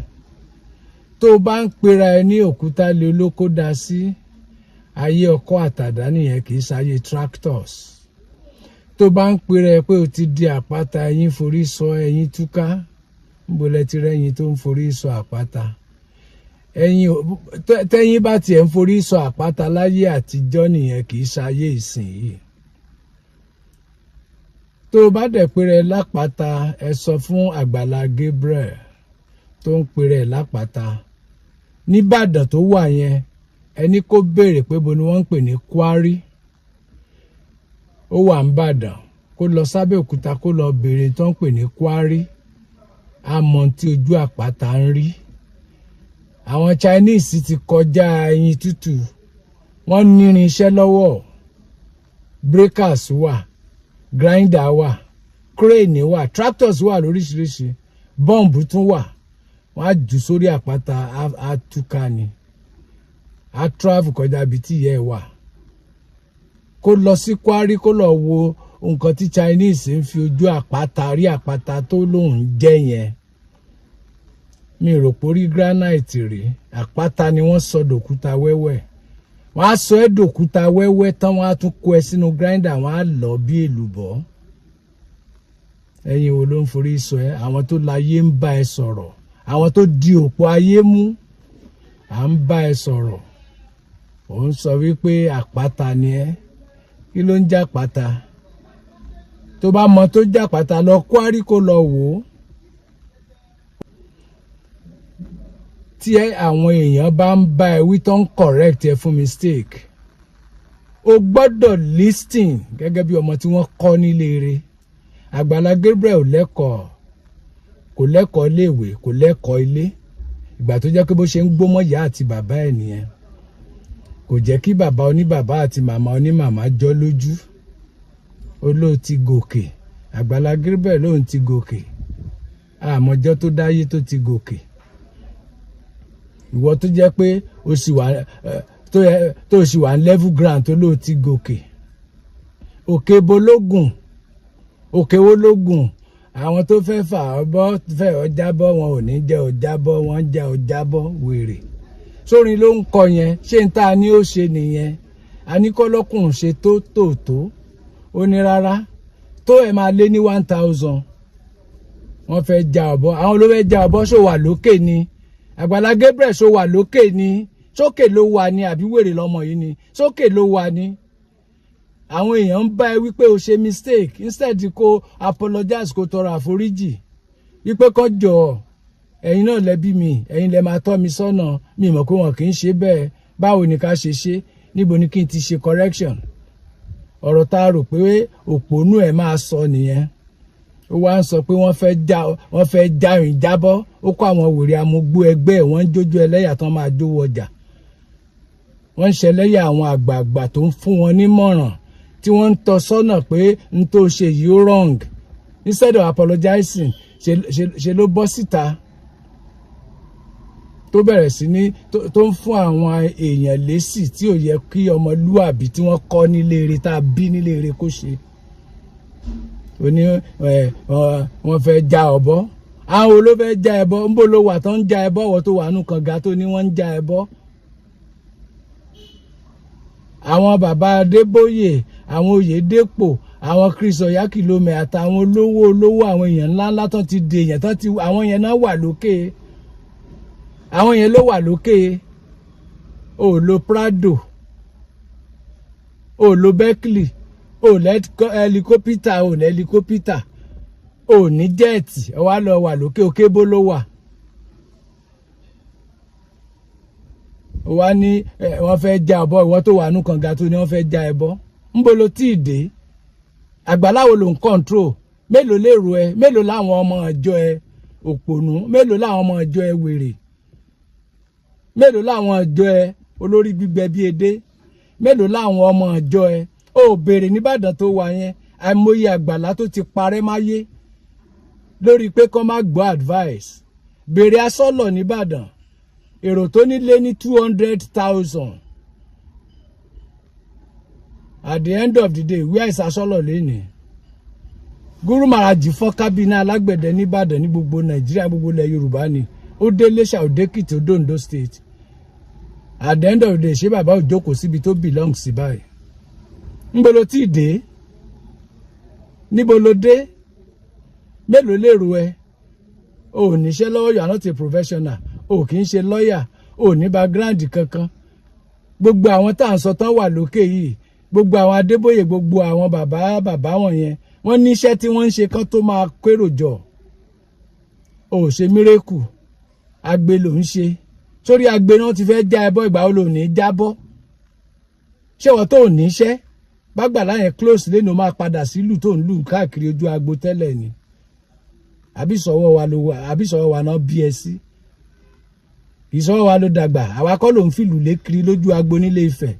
Tó o bá ń pera ẹ ní òkúta lé olóko dá sí, ayé ọkọ́ àtàdá nìyẹn, kì í ṣayé tractors. Tó o bá ń pera ẹ pé o ti di àpáta, ẹ̀yin forí sọ, ẹ̀yin túká, níbo lẹ ti rẹ́yin tó ń forí sọ àpáta? Tẹ́yin bá tiẹ̀ ń forí sọ àpáta láyé àtijọ́ nìyẹn, kì í ṣayé ìsinyìí. Tó o bá dẹ̀ pera ẹ lápáta, ẹ sọ fún Àgbàlá Gabriel tó ń pera ẹ lápáta níbàdàn tó wà yẹn, ẹni kó béèrè pé bo ni wọ́n ń pè ní Kwari. Ó wà ń bàdàn, kó lọ sábẹ́òkúta kó lọ béèrè tó ń pè ní Kwari. Àmọ́ tí ojú àpáta ń rí. Àwọn Chinese ti kọjá ẹyin tútù, wọ́n ní irinṣẹ́ lọ́wọ́. Breakers wà, grinder wà, crane wà, tractors wà lóríṣiríṣi, bọ́ǹbù tún wà. Wọ́n á jù sórí àpáta, á túká ni. Á travel kọjá ibi tí ìyá ẹ̀ wà. Kó lọ sí Kwari kó lọ wo nǹkan tí Chinese ń fi ojú àpáta rí, àpáta tó lóun jẹ́ yẹn. Mi rò pé orí granite rí, àpáta ni wọ́n sọ dòkúta wẹ́wẹ́. Wọ́n á sọ ẹ́ dòkúta wẹ́wẹ́ tán, wọ́n á tún kó ẹ sínú grinder, wọ́n á lọ bí èlùbọ́. Ẹ̀yin wo ló ń forí sọ ẹ́? Àwọn tó láyé ń bá ẹ sọ̀rọ̀, àwọn tó di òpó ayé mú à ń bá ẹ sọ̀rọ̀. Ò ń sọ wípé àpáta ni ẹ́. Kí ló ń jẹ́ àpáta? Tó bá mọ tó jẹ́ àpáta, lọ Kwari kó lọ wò ó. tí àwọn èèyàn bá ń bá ẹ wí tó ń correct ẹ fún mistake o gbọ́dọ̀ listen gẹ́gẹ́ bí ọmọ tí wọ́n kọ́ nílé rẹ̀. Àgbàlá Gabriel lẹ́kọ̀ọ́ kò lẹ́kọ̀ọ́ iléèwé kò lẹ́kọ̀ọ́ ilé ìgbà tó jẹ́ pé bó ṣe ń gbómọ̀ ìyá àti bàbá ẹ̀ nìyẹn kò jẹ́ kí bàbá oníbàbá àti màmá onímàmá jọ lójú ó lóò ti gòkè. Àgbàlá Gabriel lóun ti gòkè àmọ́jọ́ tó dáyé tó ti gòkè. Ìwọ tó jẹ́ pé o sì wà tó sì wà level ground tó lóò ti gòkè. Òkè bológun òkè wo lógun àwọn tó fẹ́ fà ọ́ bọ́ fẹ́ ọ jábọ́ wọn ò ní jẹ́ ọ jábọ́ wọn jẹ́ ọ jábọ́ wèrè. Sórin ló ń kọ yẹn ṣé n ta ni ó ṣe nìyẹn àníkọ́lọ́kùn ṣe tó tòótó ó ní rárá tó ẹ̀ máa lé ní 1000 wọ́n fẹ́ já ọ̀bọ àwọn ló fẹ́ já ọ̀bọ ṣó wà lókè ni Àgbàlá Gabriel ṣó wà lókè ni sókè ló wà ní àbí wèrè lọmọ yìí ni sókè ló wà ní. Àwọn èèyàn ń bá ẹ wípé o ṣe mistake instead kó apologize kó tọrọ àforíjì wípé kó jọ ẹ̀yin náà lẹ́bí mi ẹ̀yin lẹ máa tọ́ mi sọ́nà mi mọ̀ pé wọn kì í ṣe bẹ́ẹ̀ báwo ni ká ṣe ṣe níbo ni kí n ti ṣe correction. Ọ̀rọ̀ tá a rò pé òpònú ẹ̀ máa sọ nìyẹn ó wá ń sọ pé wọ́n fẹ́ já ìrìn jábọ́ ó kó àwọn wèrè amúgbó ẹgbẹ́ ẹ̀ wọ́n ń jójú ẹlẹ́yà tán máa jówó ọjà wọ́n ń ṣẹlẹ́yà àwọn àgbààgbà tó ń fún wọn nímọ̀ràn tí wọ́n ń tọ́ sọ́nà pé n tó ṣe yìí ó wrong instead of apologizing ṣe ló bọ́ síta tó bẹ̀rẹ̀ sí ní tó ń fún àwọn èèyàn lésì tí ò yẹ kí ọmọlúàbí tí wọ́n kọ́ nílé rẹ̀ tá a bí nílé rẹ̀ kó ṣe. Ó ní wọ́n fẹ́ já ọ̀bọ àwọn oló fẹ́ já ẹbọ ń bó ló wà tó ń já ẹbọ wọ́n tó wà nù kànga tó ní wọ́n ń já ẹbọ. Àwọn bàbá Adébóyè àwọn Oyèdépò àwọn Chris Oyakilome àtàwọn olówó àwọn èèyàn ńláńlá tán ti dè èèyàn tán ti àwọn yẹn náà wà lókè àwọn yẹn ló wà lókè. O lo Prado o lo Berkeley o helicopter o ní helicopter o ní jẹ́ẹ̀tì ó wá lọ wà lókè òkè bó ló wà. Ó wá ní wọ́n fẹ́ já ọ̀bọ ìwọ tó wà nù kànga tó ní wọ́n fẹ́ já ẹbọ ńbo ló tí ì dé. Àgbàláwo ló ń control mélòó lèrò ẹ mélòó láwọn ọmọ ọjọ́ ẹ òpònú mélòó láwọn ọmọ ọjọ́ ẹ wèrè mélòó láwọn ọjọ́ ẹ olórí gbígbẹ bí edé mélòó láwọn ọmọ ọjọ́ ẹ ó béèrè nìbàdàn tó wà yẹn àìmọye àgbàlá tó ti parẹ́ máyé lórí pé kó má gbọ́ advice. Béèrè asọ́lọ̀ nìbàdàn èrò tó nílé ní 200,000 at the end of the day where is asọ́lọ̀ lẹ́nìí. Guru Maraji fọ́n kábínà alágbẹ̀dẹ nìbàdàn ní gbogbo Nàìjíríà gbogbo ilẹ̀ Yorùbá ni ó dé Iléṣà ó dé Èkìtì ó dé Oǹdó state at the end of the day ṣé bàbá ò jókòó síbi tó belong sí báyìí. Níbo ló tí ì dé níbo ló dé mélòó lèrò ẹ o ò níṣẹ́ lọ́wọ́ you are not a professional o kì í ṣe lọ́ọ̀yà o ní background kankan. Gbogbo àwọn tá à ń sọ tán wà lókè yìí gbogbo àwọn Adébóyè gbogbo àwọn bàbá wọ̀nyẹn wọ́n níṣẹ́ tí wọ́n ń ṣe kán tó máa kérò jọ. O ò ṣe mírèkù agbe ló ń ṣe sórí agbe náà ti fẹ́ já ẹbọ ìgbà wo ló ní jábọ́. Ṣé wọ́n tó ò níṣẹ́ bágbàlá yẹn close lẹ́nu máa padà sílùú tó ń lù káàkiri ojú agbo tẹ́lẹ̀ ni àbí sọ̀wọ́ wa náà bí ẹ sí ìsọ̀wọ́ wa ló dàgbà àwa kọ́ ló ń fìlù lékiri lójú agbo nílé Ifẹ̀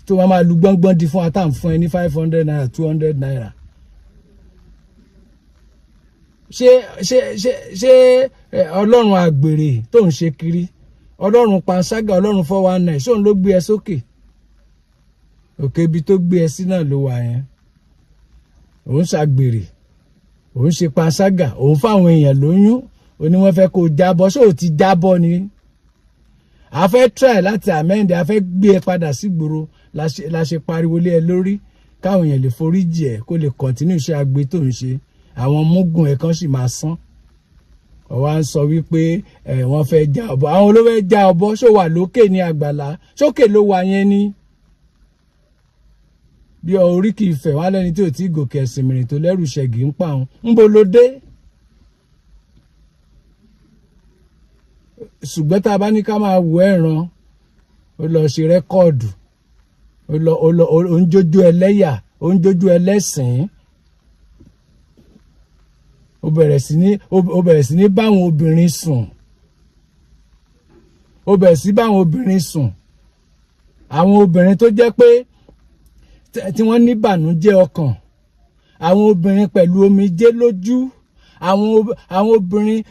tó máa lu gbọ́ngbọ́n di fún atá fún ẹ ní 500 naira 200 naira. ṣé ọlọ́run àgbèrè tó ń ṣe kiri ọlọ́run panṣágà ọlọ́run 419 ṣóun ló gbé ẹ sókè òkè ibi tó gbé ẹ sí náà ló wà yẹn. Òun ṣàgbèrè òun ṣe panṣágà òun fáwọn èèyàn lóyún ó ní wọ́n fẹ́ kó jábọ́ ṣó ti jábọ́ ni. A fẹ́ try láti amend a fẹ́ gbé ẹ padà sígboro la ṣe pariwo lé ẹ lórí káwọn èèyàn lè foríjì ẹ kó lè continue iṣẹ́ agbe tó ń ṣe àwọn múgùn ẹ kan sì máa sán. Ó wá ń sọ wípé wọ́n fẹ́ já ọ̀bọ àwọn olówó fẹ́ já ọ̀bọ ṣó wà lókè ní Àgbàlá sókè ló wà yẹn ni. Bí orí kì í fẹ̀ wá lẹ́ni tí ò tí gòkè ẹ̀sìn mìíràn tó lẹ́rù ṣẹ̀gì ń pa òun ńbo ló dé. ṣùgbọ́n tá a bá ní ká máa wo ẹ̀ràn ó lọ ṣe rẹ́kọ́ọ̀dù ó ń jójó ẹlẹ́yà ó ń jójó ẹlẹ́sìn ó bẹ̀rẹ̀ sí ní báwọn obìnrin sùn àwọn obìnrin tó jẹ́ pé tí wọ́n ní ìbànújẹ́ ọkàn, àwọn obìnrin pẹ̀lú omijé lójú, àwọn obìnrin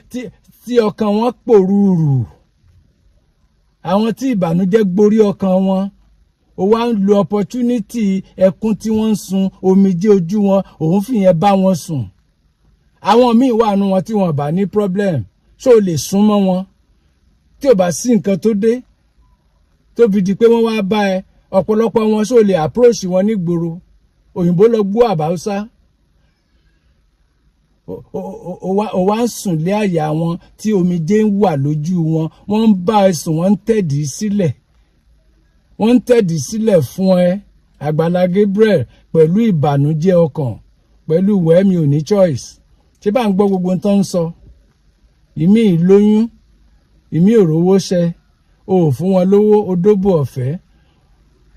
tí ọkàn wọn pòrúurù, àwọn tí ìbànújẹ́ gborí ọkàn wọn, ó wá ń lo opportunity ẹkún tí wọ́n ń sun, omijé ojú wọn, òun fìyẹn bá wọn sùn. Àwọn míì wà nù wọn tí wọn bá ní problem, ṣó lè sún mọ́ wọn tí ò bá sí nǹkan tó dé tó fi di pé wọ́n wá bá ẹ. Ọ̀pọ̀lọpọ̀ wọn ṣó lè approach wọn nígboro, òyìnbó lọ gbọ́ àbáwúsá, ó wá ń sùn lé àyà wọn tí omijé ń wà lójú wọn, wọ́n ń bá ẹ sùn, wọ́n ń tẹ̀dí sílẹ̀ fún ẹ. Àgbàlá Gabriel pẹ̀lú ìbànújẹ́ ọkàn, pẹ̀lú wẹ́mi ò ní choice. Ṣé bá ń gbọ́ gbogbo tó ń sọ? Ìmí ìlóyún, ìmí òrówó ṣẹ, o ò fún wọn lówó, o dóbò ọ̀fẹ́,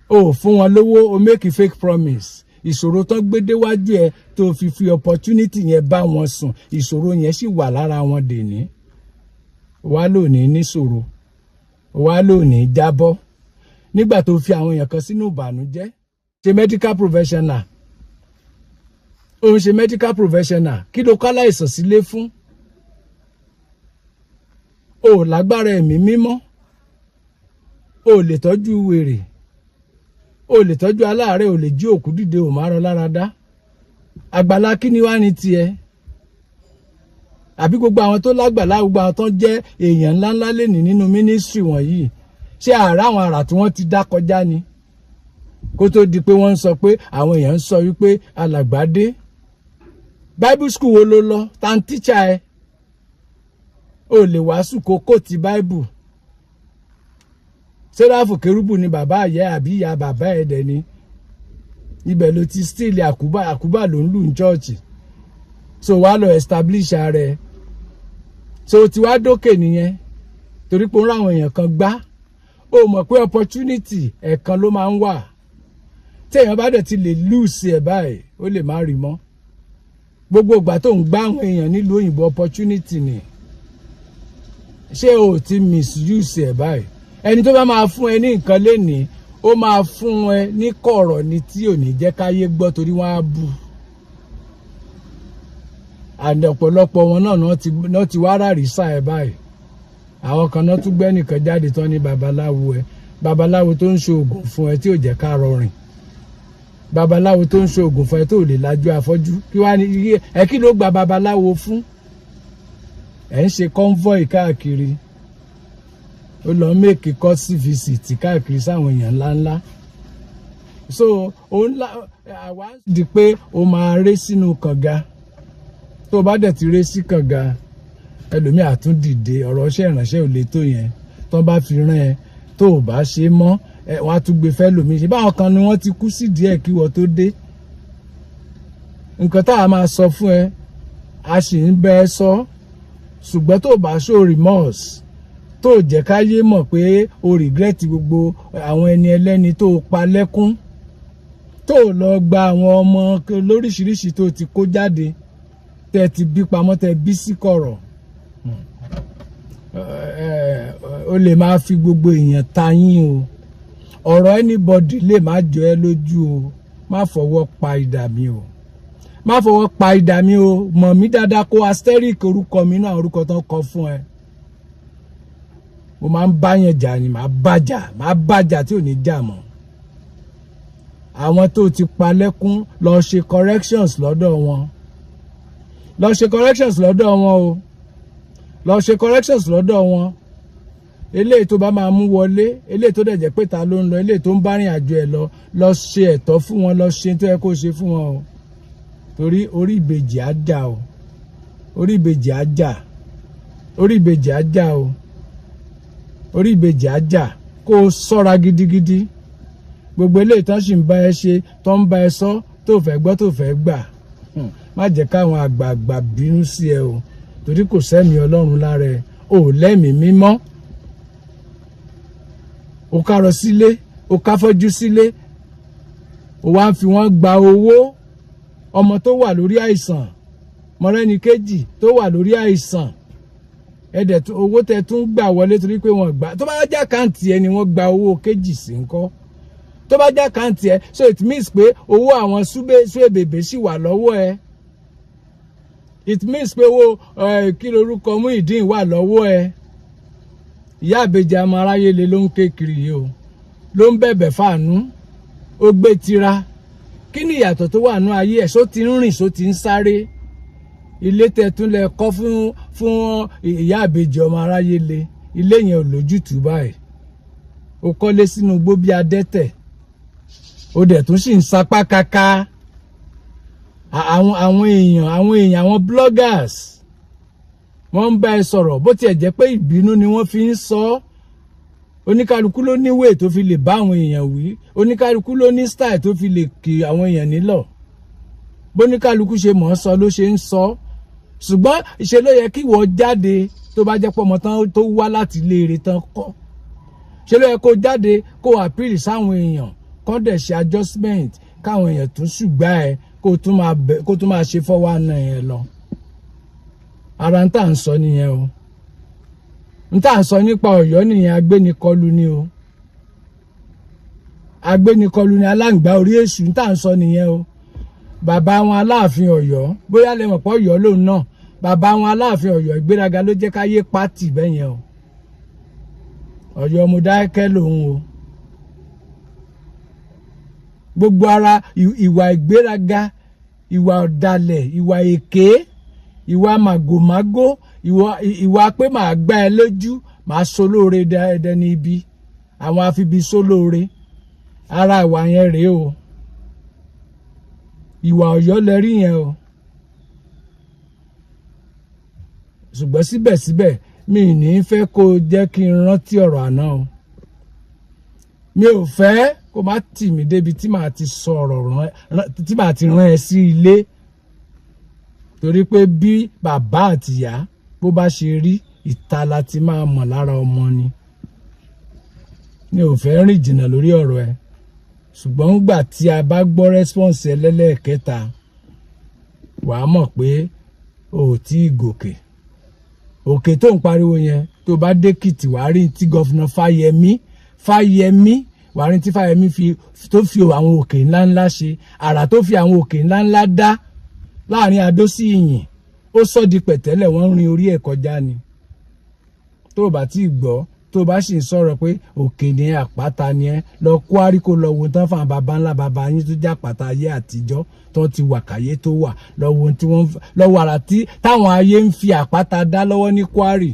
o ò fún wọn lówó, o make a fake promise. Ìṣòro tó gbé déwájú ẹ tó fi opportunity yẹn bá wọn sùn, ìṣòro yẹn sì wà lára wọn dèní. Wá lónìí níṣòro, wá lónìí jábọ́ nígbà tó fi àwọn èèyàn kan sínú ìbànújẹ́. Ṣe medical professional, ó ń ṣe medical professional, kí ló kọ́ aláìsàn sílé fún? O lágbára ẹ̀mí mímọ́, o lè tọ́jú wèrè, o lè tọ́jú aláàárẹ̀, o lè jí òkú dìde, o máa rọ lára dá. Àgbàlá kí ni wá ní tiẹ̀? Àbí gbogbo àwọn tó lágbàlá, gbogbo àwọn tó jẹ́ èèyàn ńláńlá lẹ́nìí nínú mínísírì wọ̀nyí, ṣé àrà àwọn àrà tí wọ́n ti dá kọjá ni? Kó tó di pé wọ́n ń sọ pé àwọn èèyàn ń sọ wípé alàgbà dé. Bible school wo ló lọ? Ta ń tíṣà ẹ? O lè wàásù kókó ti Bible. Sẹ́ráfù Kérúbù ni bàbá àyẹ́ àbí ìyá bàbá ẹ̀ dẹ̀ ni. Ibẹ̀ ló ti steal àkúbà ló ń lù ní chọ́ọ̀chì. So wá lọ establish rẹ̀. So ti wá dókè nìyẹn. Torí pé ó ń ráwọn èèyàn kan gbá. O mọ̀ pé opportunity ẹ̀kan ló máa ń wà. Tí èèyàn bá dẹ̀ ti lè lose ẹ̀ báyìí, ó lè má rí mọ́. Gbogbo ìgbà tó ń gbá àwọn èèyàn nílùú òyìnbó opportunity ni. Ṣé o ti misuse ẹ̀ báyìí? Ẹni tó bá máa fún ẹ ní nǹkan lénìí, ó máa fún ẹ ní kọ̀rọ̀ ni tí ò ní jẹ́ káyé gbọ́ torí wọ́n á bù. And ọ̀pọ̀lọpọ̀ wọn náà ti wá rárìísà ẹ báyìí. Àwọn kan náà tún gbẹ́ nìkan jáde tán ní babaláwo ẹ. Babaláwo tó ń ṣe oògùn fún ẹ tí ò jẹ́ ká rọrìn. Babaláwo tó ń ṣe oògùn fún ẹ tó lè lajú afọ́jú. Kí wá ní ẹ kí ló gba babaláwo fún? Ẹ ń ṣe convoy káàkiri. Ó lọ make course visit káàkiri sáwọn èèyàn ńláńlá. So àwa di pé o máa ré sínú kànga. Tó bá dẹ̀ ti ré sí kànga, ẹlòmíì àtún dìde, ọ̀rọ̀ iṣẹ́ ìránṣẹ́ ò lè tó yẹn. Tó bá fi rán ẹ tó ò bá ṣe mọ́, wọ́n á tún gbé fẹ́ lòmíì. Ṣé báwọn kan ni wọ́n ti kú sí díẹ̀ kí wọ́n tó dé? Nǹkan tá a máa sọ fún ẹ, a sì ń bẹ ẹ sọ. Ṣùgbọ́n tó bá show remorse, tó jẹ́ káyé mọ̀ pé o regret gbogbo àwọn ẹni ẹlẹ́ni tó pa lẹ́kún, tó lọ gba àwọn ọmọ lóríṣiríṣi tó ti kó jáde, tẹ́ ti bí pamọ́, tẹ́ bí sí kọ̀rọ̀, o lè máa fi gbogbo èèyàn ta yín o. Ọ̀rọ̀ anybody lè má jọ ẹ́ lójú o. Má fọwọ́ pa idà mi o. Má fọwọ́ pa idà mi o. Mọ̀ mí dáadáa kó asteric orúkọ mi náà, orúkọ tó kọ fún ẹ. Mo máa ń báyàn jà ni, máa bájà tí ò ní jà mọ́. Àwọn tó ti pa lẹ́kún, lọ ṣe corrections lọ́dọ̀ wọn. Lọ ṣe corrections lọ́dọ̀ wọn o. Lọ ṣe corrections lọ́dọ̀ wọn. Eléyìí tó bá máa mú wọlé, eléyìí tó dẹ̀ jẹ́ pé ta ló ń lọ, eléyìí tó ń bá rìn àjò ẹ̀ lọ ṣe ẹ̀tọ́ fún wọn, lọ ṣe tó yẹ kó ṣe fún wọn o. Torí orí ìbejì á jà o. Orí ìbejì á jà. Orí ìbejì á jà o. Orí ìbejì á jà. Kó o ṣọ́ra gidigidi. Gbogbo eléyìí tán sì ń bá ẹ ṣe, tó ń bá ẹ sọ, tó fẹ́ gbọ́ tó fẹ́ gbà. Má jẹ́ káwọn àgbààgbà bínú sí ẹ o. Torí kò sẹ́mi Ọlọ́run lára ẹ. ò lẹ́mìí mímọ́, ò kárọ sílé, ò káfọ́jú sílé, ò wá ń fi wọ́n gba owó. Ọmọ tó wà lórí àìsàn, mọ̀rẹ́ni kejì tó wà lórí àìsàn, ẹ̀dẹ̀ owó tẹ tún gbà wọlé torí pé wọ́n gbà. Tó bá já àkáǹtì ẹ ni wọ́n gba owó kejì sí ńkọ́. Tó bá já àkáǹtì ẹ, so it means pé owó àwọn Suebebe sì wà lọ́wọ́ ẹ. It means pé owó kí lorúkọ Muyideen wà lọ́wọ́ ẹ. Ìyá àbèjì ọmọ aráyé le ló ń ké kiri yìí o, ló ń bẹ̀bẹ̀ fàánú, ó gbé tira. Kí ni ìyàtọ̀ tó wà nú ayé ẹ̀? Só ti ń rìn, só ti ń sáré. Ilé tẹ̀tún lẹ kọ́ fún ìyá àbèjì ọmọ aráyé le, ilé yẹn ò lójútùú báyìí. Ó kọ́lé sínú igbó bí adẹ́tẹ̀, ó dẹ̀ tún sì ń sapá kaka. Àwọn èèyàn àwọn bloggers wọ́n ń bá ẹ sọ̀rọ̀ bó tiẹ̀ jẹ́ pé ìbínú ni wọ́n fi ń sọ. Oníkálukú ló ní way tó fi lè bá àwọn èèyàn wí, oníkálukú ló ní style tó fi lè kì àwọn èèyàn nílọ̀. Bóníkálukú ṣe mọ̀ ọ́ sọ ló ṣe ń sọ. Ṣùgbọ́n ìṣe ló yẹ kí wọ́n jáde tó bá jẹ́ pọ̀ ọmọ tán tó wá láti ilé rẹ̀ tán kọ́. Ṣe ló yẹ kó jáde kó appeal sáwọn èèyàn kó dẹ̀ ṣe adjustment káwọn èèyàn tún ṣùgbà ẹ kó tún máa ṣe 419 yẹn lọ. Ara ń tà ń sọ nìyẹn o. Ń tà ń sọ nípa Ọ̀yọ́ nìyẹn, agbénikọlù ni o. Agbénikọlù ni aláǹgbá orí èṣù, ń tà ń sọ nìyẹn o. Bàbá wọn Aláàfin Ọ̀yọ́, bóyá lè mọ̀ pé Ọ̀yọ́ lòun náà, bàbá wọn Aláàfin Ọ̀yọ́ ìgbéraga ló jẹ́ káyé pátì bẹ́yẹn o. Ọ̀yọ́ Mọdákẹ́kẹ́ lòun o. Gbogbo ara ìwà ìgbéraga, ìwà ọ̀dàlẹ̀, ìwà èké, ìwà màgòmágó, ìwà pé màá gbá ẹ lójú, màá solóore dẹni ibi, àwọn afibi solóore. Ara ìwà yẹn rèé o. Ìwà Ọ̀yọ́ lẹ rí yẹn o. Ṣùgbọ́n síbẹ̀síbẹ̀ mi ní fẹ́ kó jẹ́ kí n rántí ọ̀rọ̀ àná o. Mi ò fẹ́ kó má tì mí débi tí màá ti sọ̀rọ̀ tí màá ti rán ẹ sí ilé. Torí pé bí bàbá àtìyá bó bá ṣe rí, ìta la ti máa mọ̀ lára ọmọ ni. Mi ò fẹ́ rìn jìnnà lórí ọ̀rọ̀ ẹ. Ṣùgbọ́n nígbà tí a bá gbọ́ response ẹlẹ́lẹ́kẹta, wàá mọ̀ pé o ò tí ì gòkè. Òkè tó ń pariwo yẹn tó bá dẹ́kìtì wàá rí tí gọ́fìnà Fáyẹmí wàá rí tí Fáyẹmí tó fi àwọn òkè ńláńlá ṣe, àrà tó fi àwọn òkè ńláńlá dá láàrin Adó sí Ìyìn, ó sọ di pẹ̀tẹ́lẹ̀, wọ́n rin orí ẹ̀ kọjá ni. Tó o bá tí ì gbọ́, tó bá sì ń sọ̀rọ̀ pé òkè ní àpáta ni ẹ, lọ Kwari kó lọ wo tán fún baba ńlá baba yín tó jẹ́ àpáta ayé àtijọ́ tó ti wà káyé tó wà, lọ wo tí wọ́n lọ́wọ́ ara táwọn ayé ń fi àpáta dá lọ́wọ́ ní Kwari.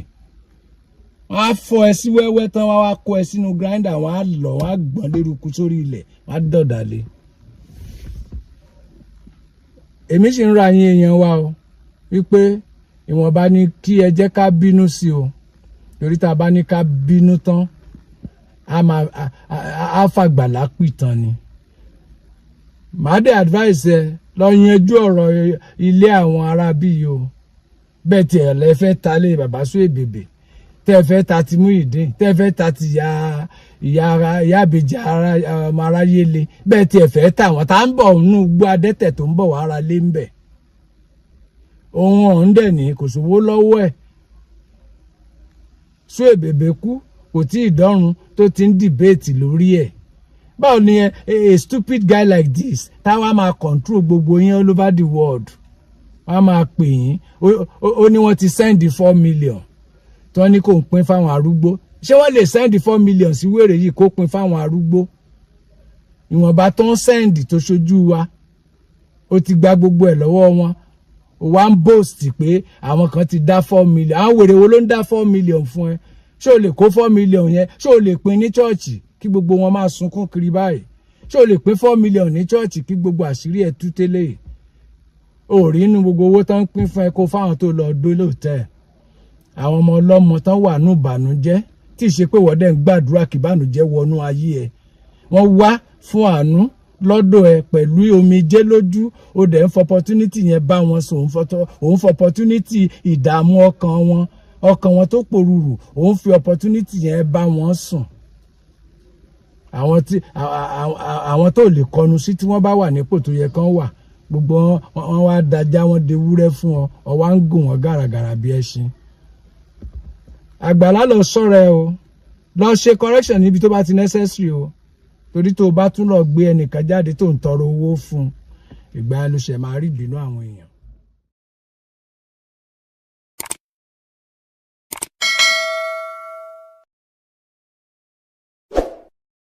Wọ́n á fọ́ ẹ sí wẹ́wẹ́ tán, wọ́n á kó ẹ sínú grinder, wọ́n á lọ, wọ́n á gbọ̀n lérúkú sórí ilẹ̀, wọ́n á dọ̀dàlẹ̀. Èmi sì ń ra yín èèyàn wa o wípé ìwọ̀nba ni kí ẹ jẹ́ ká bínú sí o. Torí tá a bá ní ká bínú tán, a fàgbàlá pìtàn ni. Màá dé advice ẹ lọ yanjú ọ̀rọ̀ ilé àwọn ará bí yìí o. Bẹ́ẹ̀ tí ẹ̀ lẹ́ fẹ́ ta lé bàbá Suebebe, tẹ́ ẹ fẹ́ ta ti Muyideen, tẹ́ ẹ fẹ́ ta ti ìyá àbèjì ọmọ aráyé le, bẹ́ẹ̀ tí ẹ fẹ́ ta wọn tá ń bọ̀ nínú gbọ́ adẹ́tẹ̀ tó ń bọ̀ wá ara lé ń bẹ̀. Ohun ọ̀hún dẹ̀ ní kò sówó lọ́wọ́ ẹ̀. Suebebe kú kò tí ì dọ́run tó ti ń dìbéètì lórí ẹ̀. Báwo ni a stupid guy like this táwa máa control gbogbo yín all over the world? Wọ́n á máa pè yín, ó ní wọ́n ti send 4 million tó ní kò ń pín fáwọn arúgbó. Ṣé wọ́n lè send 4 million sí wèrè yìí kó pín fáwọn arúgbó? Ìwọ̀nba tó ń send tó ṣojú wa, ó ti gba gbogbo ẹ̀ lọ́wọ́ wọn. Ó wá ń boast pé àwọn kan ti dá 4 million. Àwọn wèrè wo ló ń dá 4 million fún ẹ? Ṣé o lè kó 4 million yẹn? Ṣé o lè pín ní chọ́ọ̀chì kí gbogbo wọn máa sunkún kiri báyìí? Ṣé o lè pín 4 million ní chọ́ọ̀chì kí gbogbo àṣírí ẹ̀ tú tẹ́lẹ̀? O rí inú gbogbo owó tán ń pín fún ẹ kó fáwọn tó lọ dó lóòótẹ́. Àwọn ọmọ ọlọ́mọ tán wà nù ìbànújẹ́ tí ì ṣe pé wọ́n dẹ̀ ń gbàdúrà kí ìbànújẹ́ wọnú ayé ẹ̀. Wọ́n wá fún àánú lọ́dọ̀ ẹ pẹ̀lú omijé lójú, ó dẹ̀ ń fọ opportunity yẹn bá wọn sọ, òun fọ opportunity ìdààmú ọkàn wọn ọkàn wọn tó pòrúurù òun fi opportunity yẹn bá wọn sùn. Àwọn tó lè kọnu sí tí wọ́n bá wà nípò tó yẹ kán wà gbogbo wọn wá dájá wọn de wúrẹ́ fún ọ ọwá ń gùn wọn gàràgàrà bí ẹṣin. Àgbàlá lọ ṣọ́ra ẹ o, lọ ṣe correction níbi tó bá ti necessary o, torí tó o bá tún lọ gbé ẹnìkan jáde tó ń tọrọ owó fún ìgbà ẹnu ṣẹ̀ máa rí ìbínú àwọn èèyàn.